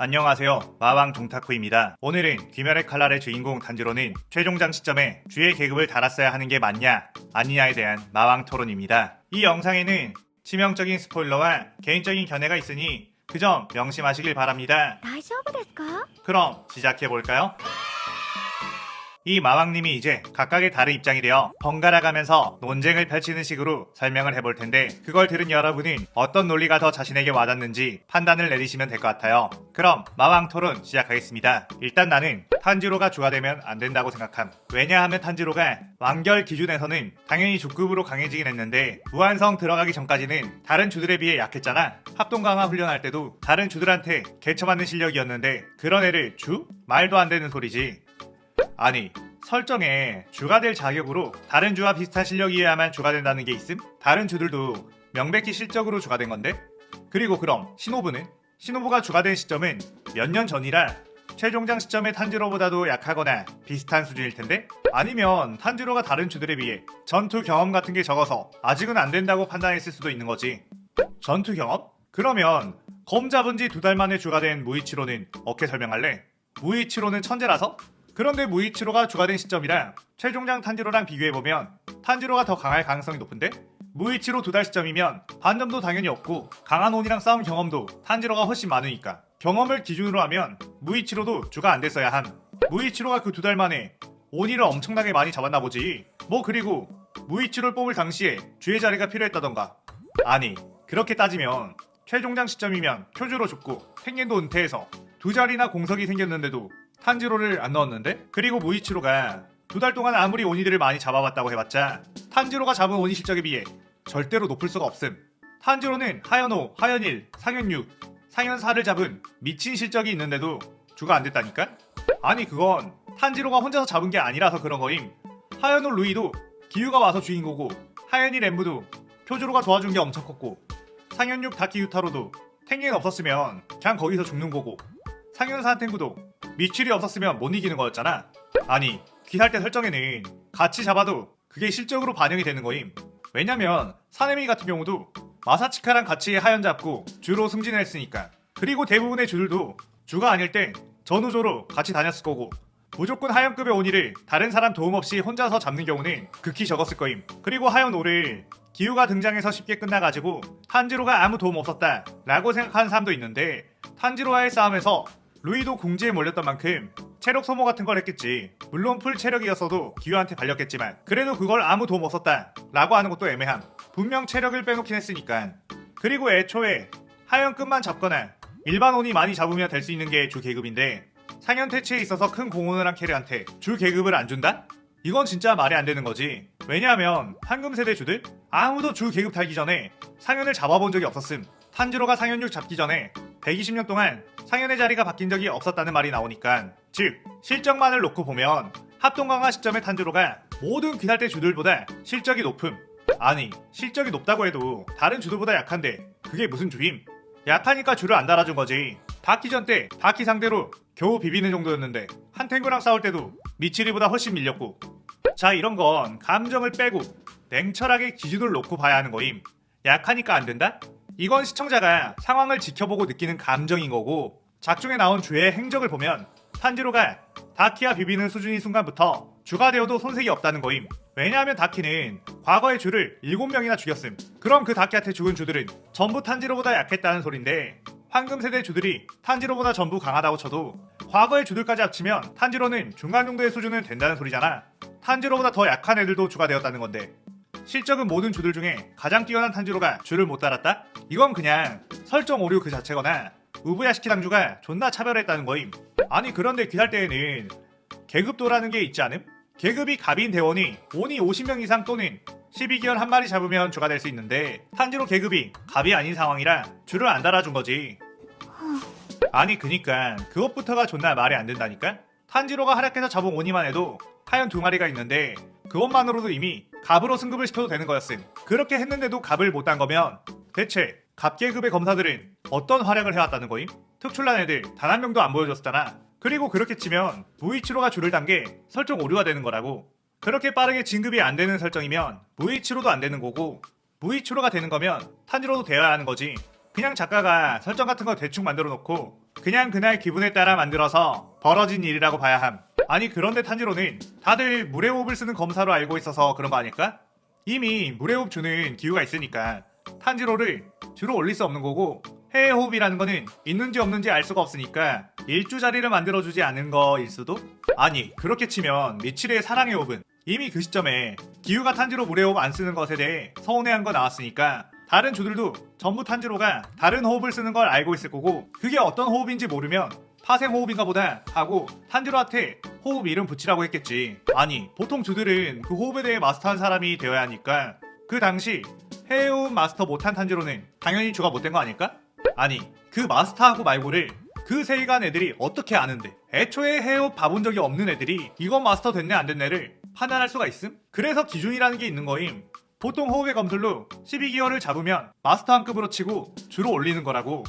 안녕하세요. 마왕 종타쿠입니다. 오늘은 귀멸의 칼날의 주인공 탄지로는 최종장 시점에 주의 계급을 달았어야 하는 게 맞냐 아니냐에 대한 마왕 토론입니다. 이 영상에는 치명적인 스포일러와 개인적인 견해가 있으니 그 점 명심하시길 바랍니다. 大丈夫ですか? 그럼 시작해볼까요? 이 마왕님이 이제 각각의 다른 입장이 되어 번갈아 가면서 논쟁을 펼치는 식으로 설명을 해볼 텐데 그걸 들은 여러분은 어떤 논리가 더 자신에게 와닿는지 판단을 내리시면 될 것 같아요. 그럼 마왕 토론 시작하겠습니다. 일단 나는 탄지로가 주가 되면 안 된다고 생각함. 왜냐하면 탄지로가 완결 기준에서는 당연히 주급으로 강해지긴 했는데 무한성 들어가기 전까지는 다른 주들에 비해 약했잖아. 합동 강화 훈련할 때도 다른 주들한테 개처맞는 실력이었는데 그런 애를 주? 말도 안 되는 소리지. 아니 설정에 주가 될 자격으로 다른 주와 비슷한 실력이어야만 주가 된다는 게 있음? 다른 주들도 명백히 실적으로 주가 된 건데? 그리고 그럼 신호부는? 신호부가 주가 된 시점은 몇 년 전이라 최종장 시점의 탄지로보다도 약하거나 비슷한 수준일 텐데? 아니면 탄지로가 다른 주들에 비해 전투 경험 같은 게 적어서 아직은 안 된다고 판단했을 수도 있는 거지. 전투 경험? 그러면 검 잡은 지 2달 만에 주가 된 무이치로는 어떻게 설명할래? 무이치로는 천재라서? 그런데 무이치로가 주가 된 시점이랑 최종장 탄지로랑 비교해보면 탄지로가 더 강할 가능성이 높은데? 무이치로 2달 시점이면 반점도 당연히 없고 강한 온이랑 싸운 경험도 탄지로가 훨씬 많으니까 경험을 기준으로 하면 무이치로도 주가 안 됐어야 함. 무이치로가 그 2달 만에 온이를 엄청나게 많이 잡았나 보지. 뭐 그리고 무이치로를 뽑을 당시에 주의 자리가 필요했다던가. 아니 그렇게 따지면 최종장 시점이면 쿄주로 죽고 탱겐도 은퇴해서 2자리나 공석이 생겼는데도 탄지로를 안 넣었는데? 그리고 무이치로가 2달 동안 아무리 오니들을 많이 잡아봤다고 해봤자 탄지로가 잡은 오니 실적에 비해 절대로 높을 수가 없음. 탄지로는 하연호, 하연일, 상현육, 상현사를 잡은 미친 실적이 있는데도 주가 안 됐다니까? 아니 그건 탄지로가 혼자서 잡은 게 아니라서 그런 거임. 하연호 루이도 기유가 와서 주인공이고 하연일 엠브도 쿄주로가 도와준 게 엄청 컸고 상현육 다키 유타로도 탱겐 없었으면 그냥 거기서 죽는 거고 상현사 탱구도 미출이 없었으면 못 이기는 거였잖아. 아니 귀살 때 설정에는 같이 잡아도 그게 실적으로 반영이 되는 거임. 왜냐면 사네미 같은 경우도 마사치카랑 같이 하연 잡고 주로 승진을 했으니까. 그리고 대부분의 주들도 주가 아닐 땐 전우조로 같이 다녔을 거고 무조건 하연급의 오니를 다른 사람 도움 없이 혼자서 잡는 경우는 극히 적었을 거임. 그리고 하연 5를 기우가 등장해서 쉽게 끝나가지고 탄지로가 아무 도움 없었다 라고 생각하는 사람도 있는데 탄지로와의 싸움에서 루이도 궁지에 몰렸던 만큼 체력 소모 같은 걸 했겠지. 물론 풀 체력이었어도 기우한테 발렸겠지만 그래도 그걸 아무 도움 없었다 라고 하는 것도 애매함. 분명 체력을 빼놓긴 했으니까. 그리고 애초에 하연급만 잡거나 일반 온이 많이 잡으면 될 수 있는 게 주 계급인데 상현 퇴치에 있어서 큰 공헌을 한 캐릭한테 주 계급을 안 준다? 이건 진짜 말이 안 되는 거지. 왜냐하면 황금 세대 주들 아무도 주 계급 달기 전에 상현을 잡아본 적이 없었음. 탄지로가 상현육 잡기 전에 120년 동안 상현의 자리가 바뀐 적이 없었다는 말이 나오니까 즉 실적만을 놓고 보면 합동 강화 시점의 탄지로가 모든 귀살대 주들보다 실적이 높음. 아니 실적이 높다고 해도 다른 주들보다 약한데 그게 무슨 주임? 약하니까 주를 안 달아준 거지. 다키전 때 다키 상대로 겨우 비비는 정도였는데 한탱구랑 싸울 때도 미치리보다 훨씬 밀렸고. 자 이런 건 감정을 빼고 냉철하게 기준을 놓고 봐야 하는 거임. 약하니까 안 된다? 이건 시청자가 상황을 지켜보고 느끼는 감정인 거고 작중에 나온 주의 행적을 보면 탄지로가 다키와 비비는 수준인 순간부터 주가 되어도 손색이 없다는 거임. 왜냐하면 다키는 과거의 주를 7명이나 죽였음. 그럼 그 다키한테 죽은 주들은 전부 탄지로보다 약했다는 소린데 황금세대 주들이 탄지로보다 전부 강하다고 쳐도 과거의 주들까지 합치면 탄지로는 중간 정도의 수준은 된다는 소리잖아. 탄지로보다 더 약한 애들도 주가 되었다는 건데 실적은 모든 주들 중에 가장 뛰어난 탄지로가 주를 못 달았다? 이건 그냥 설정 오류 그 자체거나 우부야시키 당주가 존나 차별했다는 거임. 아니 그런데 귀살 때에는 계급도라는 게 있지 않음? 계급이 갑인 대원이 온이 50명 이상 또는 12기열 한 마리 잡으면 주가 될 수 있는데 탄지로 계급이 갑이 아닌 상황이라 주를 안 달아준 거지. 아니 그니까 그것부터가 존나 말이 안 된다니까? 탄지로가 활약해서 잡은 오니만 해도 하연 2마리가 있는데 그것만으로도 이미 갑으로 승급을 시켜도 되는 거였음. 그렇게 했는데도 갑을 못 딴 거면 대체 갑계급의 검사들은 어떤 활약을 해왔다는 거임? 특출난 애들 단 한 명도 안 보여줬잖아. 그리고 그렇게 치면 무이치로가 줄을 단 게 설정 오류가 되는 거라고. 그렇게 빠르게 진급이 안 되는 설정이면 무이치로도 안 되는 거고 무이치로가 되는 거면 탄지로도 되어야 하는 거지. 그냥 작가가 설정 같은 거 대충 만들어 놓고 그냥 그날 기분에 따라 만들어서 벌어진 일이라고 봐야 함. 아니 그런데 탄지로는 다들 물의 호흡을 쓰는 검사로 알고 있어서 그런 거 아닐까? 이미 물의 호흡 주는 기후가 있으니까 탄지로를 주로 올릴 수 없는 거고, 해외 호흡이라는 거는 있는지 없는지 알 수가 없으니까 일주 자리를 만들어주지 않은 거일 수도? 아니 그렇게 치면 미치리의 사랑의 호흡은 이미 그 시점에 기후가 탄지로 물의 호흡 안 쓰는 것에 대해 서운해한 거 나왔으니까 다른 주들도 전부 탄지로가 다른 호흡을 쓰는 걸 알고 있을 거고, 그게 어떤 호흡인지 모르면 파생 호흡인가 보다 하고 탄지로한테 호흡 이름 붙이라고 했겠지. 아니 보통 주들은 그 호흡에 대해 마스터한 사람이 되어야 하니까 그 당시 해외 호흡 마스터 못한 탄지로는 당연히 주가 못된 거 아닐까? 아니 그 마스터하고 말고를 그 세이간 애들이 어떻게 아는데, 애초에 해외 호흡 봐본 적이 없는 애들이 이건 마스터 됐네 안 됐네를 판단할 수가 있음? 그래서 기준이라는 게 있는 거임. 보통 호흡의 검술로 12기어를 잡으면 마스터 한 급으로 치고 주로 올리는 거라고.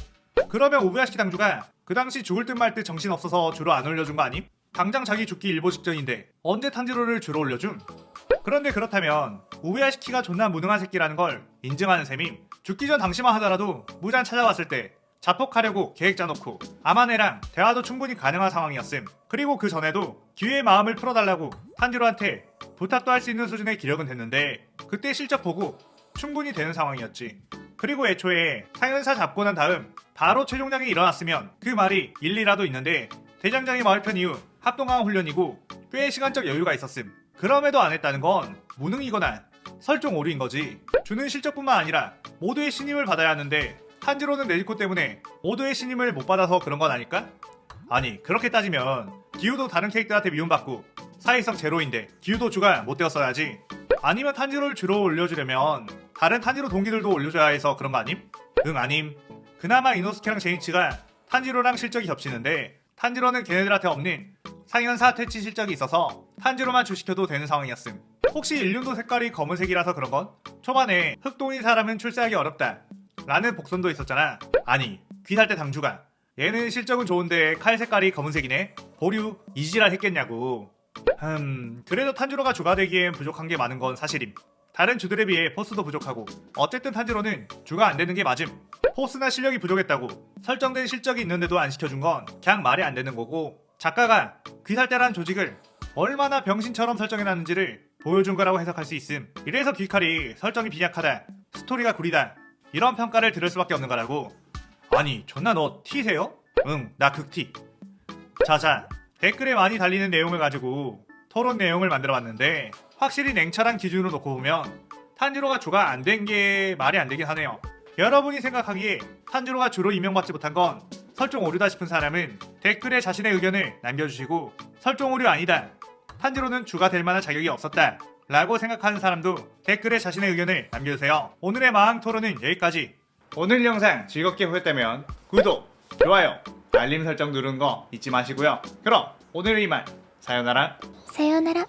그러면 오부야시키 당주가 그 당시 죽을 듯 말 듯 정신없어서 주로 안 올려준 거 아님? 당장 자기 죽기 일보 직전인데 언제 탄지로를 주로 올려줌? 그런데 그렇다면 오부야시키가 존나 무능한 새끼라는 걸 인증하는 셈임. 죽기 전 당시만 하더라도 무잔 찾아왔을 때 자폭하려고 계획 짜놓고 아마네랑 대화도 충분히 가능한 상황이었음. 그리고 그 전에도 기회의 마음을 풀어달라고 탄지로한테 부탁도 할 수 있는 수준의 기력은 됐는데 그때 실적 보고 충분히 되는 상황이었지. 그리고 애초에 상현사 잡고 난 다음 바로 최종장이 일어났으면 그 말이 일리라도 있는데 대장장이 마을편 이후 합동강화 훈련이고 꽤 시간적 여유가 있었음. 그럼에도 안 했다는 건 무능이거나 설정 오류인 거지. 주는 실적뿐만 아니라 모두의 신임을 받아야 하는데 탄지로는 네지코 때문에 모두의 신임을 못 받아서 그런 건 아닐까? 아니 그렇게 따지면 기우도 다른 캐릭터한테 미움받고 사회성 제로인데 기우도 주가 못 되었어야지. 아니면 탄지로를 주로 올려주려면 다른 탄지로 동기들도 올려줘야 해서 그런 거 아님? 응 아님. 그나마 이노스케랑 제니치가 탄지로랑 실적이 겹치는데 탄지로는 걔네들한테 없는 상현사 퇴치 실적이 있어서 탄지로만 주시켜도 되는 상황이었음. 혹시 일륜도 색깔이 검은색이라서 그런 건? 초반에 흑동인 사람은 출세하기 어렵다 라는 복선도 있었잖아. 아니 귀살때 당주가 얘는 실적은 좋은데 칼 색깔이 검은색이네? 보류 이지랄 했겠냐고. 그래도 탄지로가 주가 되기엔 부족한 게 많은 건 사실임. 다른 주들에 비해 포스도 부족하고 어쨌든 탄지로는 주가 안 되는 게 맞음. 포스나 실력이 부족했다고 설정된 실적이 있는데도 안 시켜준 건 그냥 말이 안 되는 거고, 작가가 귀살대란 조직을 얼마나 병신처럼 설정해놨는지를 보여준 거라고 해석할 수 있음. 이래서 귀칼이 설정이 빈약하다, 스토리가 구리다 이런 평가를 들을 수밖에 없는 거라고. 아니 존나 너 T세요? 응 나 극T. 자자 댓글에 많이 달리는 내용을 가지고 토론 내용을 만들어봤는데 확실히 냉철한 기준으로 놓고 보면 탄지로가 주가 안 된 게 말이 안 되긴 하네요. 여러분이 생각하기에 탄지로가 주로 임명받지 못한 건 설정 오류다 싶은 사람은 댓글에 자신의 의견을 남겨주시고, 설정 오류 아니다, 탄지로는 주가 될 만한 자격이 없었다 라고 생각하는 사람도 댓글에 자신의 의견을 남겨주세요. 오늘의 마항 토론은 여기까지. 오늘 영상 즐겁게 보셨다면 구독, 좋아요, 알림 설정 누르는 거 잊지 마시고요. 그럼 오늘은 이만. 사요나라. 사요나라.